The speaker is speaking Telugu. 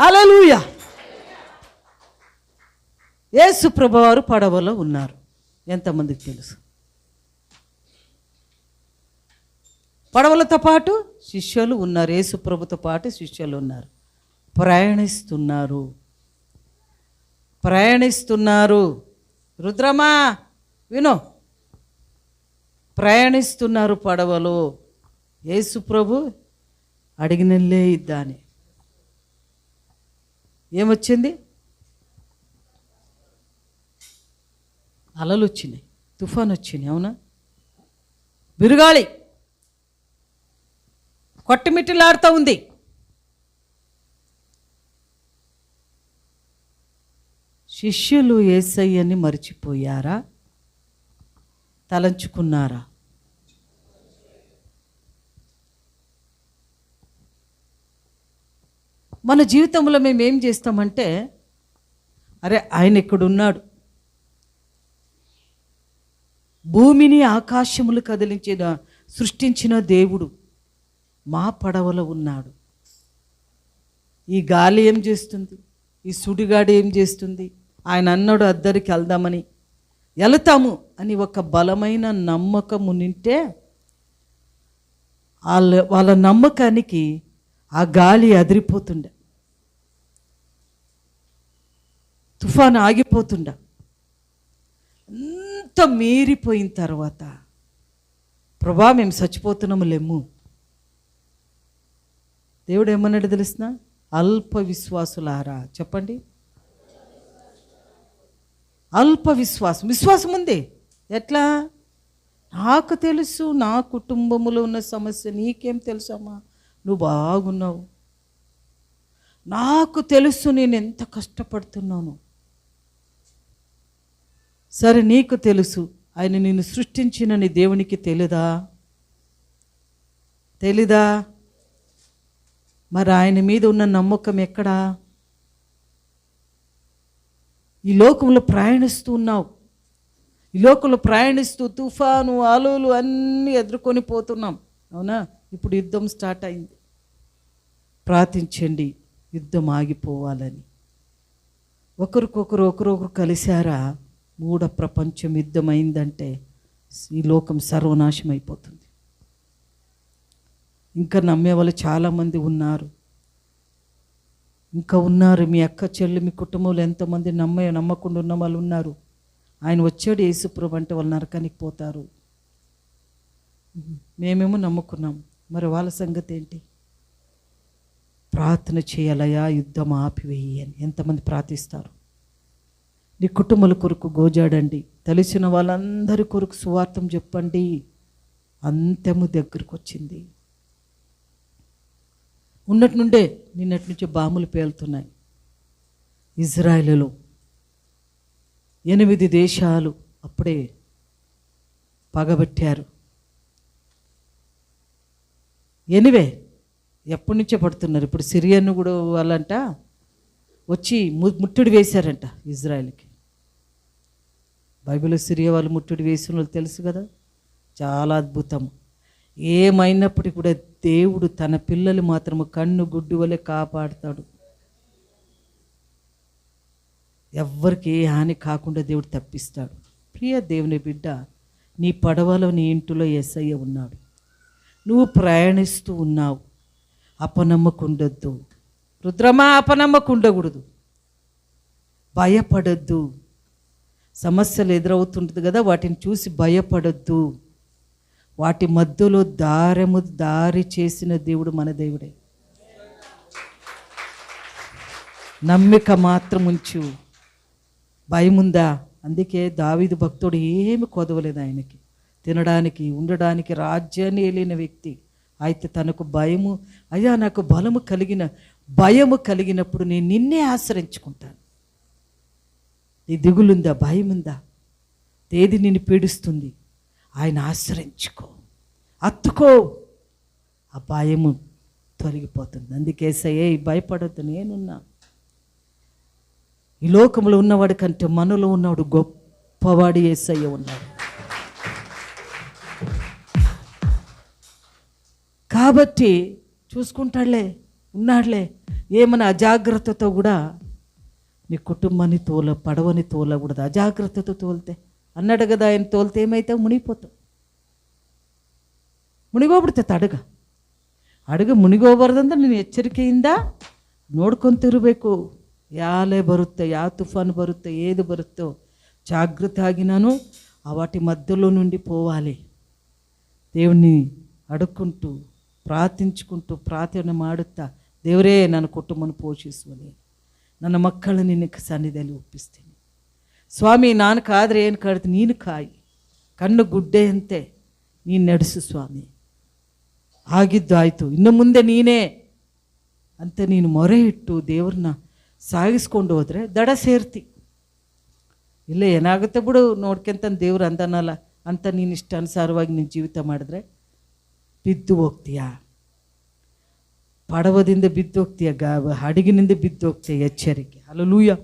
హల్లెలూయా. యేసు ప్రభువారు పడవలో ఉన్నారు. ఎంతమందికి తెలుసు? పడవలతో పాటు శిష్యులు ఉన్నారు. యేసు ప్రభుతో పాటు శిష్యులు ఉన్నారు. ప్రయాణిస్తున్నారు. రుద్రమా వినో, ప్రయాణిస్తున్నారు పడవలో. యేసు ప్రభు అడిగినల్లే ఇద్దాని. ఏమొచ్చింది? అలలు వచ్చినాయి, తుఫాను వచ్చినాయి. అవునా? బిరుగాళి కొట్టమిట్టిలాడుతూ ఉంది. శిష్యులు యేసయ్యని మర్చిపోయారా? తలంచుకున్నారా? మన జీవితంలో మేము ఏం చేస్తామంటే, అరే ఆయన ఇక్కడున్నాడు, భూమిని ఆకాశములు కదిలించిన సృష్టించిన దేవుడు మా పడవలో ఉన్నాడు. ఈ గాలి ఏం చేస్తుంది? ఈ సుడిగాడి ఏం చేస్తుంది? ఆయన అన్నాడు అద్దరికి వెళ్దామని, వెళతాము అని ఒక బలమైన నమ్మకము నింటే వాళ్ళ నమ్మకానికి ఆ గాలి అదిరిపోతుండే, తుఫాను ఆగిపోతుండే. అంత మీరిపోయిన తర్వాత, ప్రభా మేము చచ్చిపోతున్నాము లెమ్ము. దేవుడు ఏమన్నాడు తెలుసునా? అల్ప విశ్వాసులారా. చెప్పండి. అల్ప విశ్వాసం ఉంది. ఎట్లా? నాకు తెలుసు, నా కుటుంబంలో ఉన్న సమస్య నీకేం తెలుసమ్మా? నువ్వు బాగున్నావు. నాకు తెలుసు నేను ఎంత కష్టపడుతున్నాను. సరే, నీకు తెలుసు, ఆయన నిన్ను సృష్టించిన నీ దేవునికి తెలీదా? మరి ఆయన మీద ఉన్న నమ్మకం ఎక్కడా? ఈ లోకంలో ప్రయాణిస్తూ ఉన్నావు. ఈ లోకంలో ప్రయాణిస్తూ తుఫాను, అలలు అన్నీ ఎదుర్కొని పోతున్నాం. అవునా? ఇప్పుడు యుద్ధం స్టార్ట్ అయింది. ప్రార్థించండి యుద్ధం ఆగిపోవాలని. ఒకరికొకరు కలిశారా? మూఢ ప్రపంచం యుద్ధమైందంటే ఈ లోకం సర్వనాశం అయిపోతుంది. ఇంకా నమ్మేవాళ్ళు చాలామంది ఉన్నారు. మీ అక్క చెల్లి, మీ కుటుంబంలో ఎంతమంది నమ్మకుండా ఉన్న వాళ్ళు ఉన్నారు. ఆయన వచ్చాడు యేసుప్రభు అంటే వాళ్ళు నరకానికి పోతారు. మేమేమో నమ్ముకున్నాం. మరి వాళ్ళ సంగతి ఏంటి? ప్రార్థన చేయాలయా, యుద్ధం ఆపివేయి అని. ఎంతమంది ప్రార్థిస్తారు? నీ కుటుంబాల కొరకు గోజాడండి. తెలిసిన వాళ్ళందరి కొరకు సువార్తం చెప్పండి. అంతము దగ్గరకు వచ్చింది. నిన్నటి నుంచే బాంబులు పేలుతున్నాయి. ఇజ్రాయెలులో 8 దేశాలు అప్పుడే పగబట్టారు. ఎప్పటి నుంచే పడుతున్నారు. ఇప్పుడు సిరియన్ కూడా వాళ్ళంట వచ్చి ముట్టుడి వేశారంట ఇజ్రాయెల్కి. బైబిల్లో సిరియా వాళ్ళు ముట్టుడి వేసిన వాళ్ళు తెలుసు కదా. చాలా అద్భుతం. ఏమైనప్పటికీ కూడా దేవుడు తన పిల్లలు మాత్రము కన్ను గుడ్డు వలె కాపాడుతాడు. ఎవ్వరికి ఏ హాని కాకుండా దేవుడు తప్పిస్తాడు. ప్రియ దేవుని బిడ్డ, నీ పడవలో, నీ ఇంటిలో యేసయ్య ఉన్నాడు. నువ్వు ప్రయాణిస్తూ ఉన్నావు. అపనమ్మకం ఉండొద్దు. రుద్రమా, అపనమ్మకం ఉండకూడదు. భయపడొద్దు. సమస్యలు ఎదురవుతుంటుంది కదా, వాటిని చూసి భయపడొద్దు. వాటి మధ్యలో దారి చేసిన దేవుడు మన దేవుడే. నమ్మిక మాత్రం ఉంచు. భయముందా? అందుకే దావీదు భక్తుడు ఏమి కొదవలేదు ఆయనకి. తినడానికి, ఉండడానికి, రాజ్యాన్ని ఏలిన వ్యక్తి. అయితే తనకు భయము, అయ్యా నాకు భయము కలిగినప్పుడు నేను నిన్నే ఆశ్రయించుకుంటాను. నీ దిగులుందా? భయముందా? ఏది నిన్ను పీడిస్తుంది? ఆయన ఆశ్రయించుకో, అత్తుకో, ఆ భయము తొలగిపోతుంది. అందుకే యేసయ్య భయపడొద్దు, నేనున్నా. ఈ లోకంలో ఉన్నవాడి కంటే మనలో ఉన్నవాడు గొప్పవాడు యేసయ్య ఉన్నాడు. కాబట్టి చూసుకుంటాడులే. ఉన్నాడులే. ఏమైనా అజాగ్రత్తతో కూడా నీ కుటుంబాన్ని పడవని తోలకూడదు. అజాగ్రత్తతో తోలితే అన్నాడు కదా ఆయన, తోలితే ఏమైతే మునిగిపోతావు. ಮುಣಿಗೋಗ್ಬಿಡ್ತೈತೆ ಅಡುಗೆ ಮುಣಿಗೋಗ್ಬಾರ್ದಂದ್ರೆ ನೀನು ಎಚ್ಚರಿಕೆಯಿಂದ ನೋಡ್ಕೊಂಡು ತಿರಬೇಕು. ಯಾಲೆ ಬರುತ್ತೆ, ಯಾವ తుఫాను బరుತ್ತೆ, ఏది బరుತ್ತೋ జాగ్రత్తగా ನಾನು ఆ వాటి మధ్యలో నుండి పోవాలి. దేవుణ్ణి అడుక్కుంటూ ಪ್ರಾರ್ಥಿಂచుకుంటూ ಪ್ರಾರ್ಥನೆ ಮಾಡುತ್ತಾ, ದೇವರೇ ನನ್ನ ಕುಟುಂಬವನ್ನು ಪೋಷಿಸುವನೆ, ನನ್ನ ಮಕ್ಕಳನ್ನು ನಿನ್ನ ಸನ್ನಿಧಿಯಲ್ಲಿ ಒಪ್ಪಿಸ್ತೀನಿ ಸ್ವಾಮಿ. ನಾನು ಕಾದರೆ ಏನು ಕಾಡ್ತೀನಿ, ನೀನು ಕಾಯಿ, ಕಣ್ಣು ಗುಡ್ಡೆಯಂತೆ ನೀನು ನಡೆಸು ಸ್ವಾಮಿ. ಆಗಿದ್ದು ಆಯಿತು, ಇನ್ನು ಮುಂದೆ ನೀನೇ ಅಂತ ನೀನು ಮೊರೆ ಇಟ್ಟು ದೇವ್ರನ್ನ ಸಾಗಿಸ್ಕೊಂಡು ಹೋದರೆ ದಡ ಸೇರ್ತಿ. ಇಲ್ಲ ಏನಾಗುತ್ತೆ ಬಿಡು ನೋಡ್ಕೊಂತ ದೇವ್ರು ಅಂದನಲ್ಲ ಅಂತ ನೀನು ಇಷ್ಟಾನುಸಾರವಾಗಿ ನೀನು ಜೀವಿತ ಮಾಡಿದ್ರೆ ಬಿದ್ದು ಹೋಗ್ತೀಯಾ, ಪಡವದಿಂದ ಬಿದ್ದು ಹೋಗ್ತೀಯ, ಹಡಗಿನಿಂದ ಬಿದ್ದು ಹೋಗ್ತೀಯ. ಎಚ್ಚರಿಕೆ. ಹಲ್ಲೆಲೂಯಾ.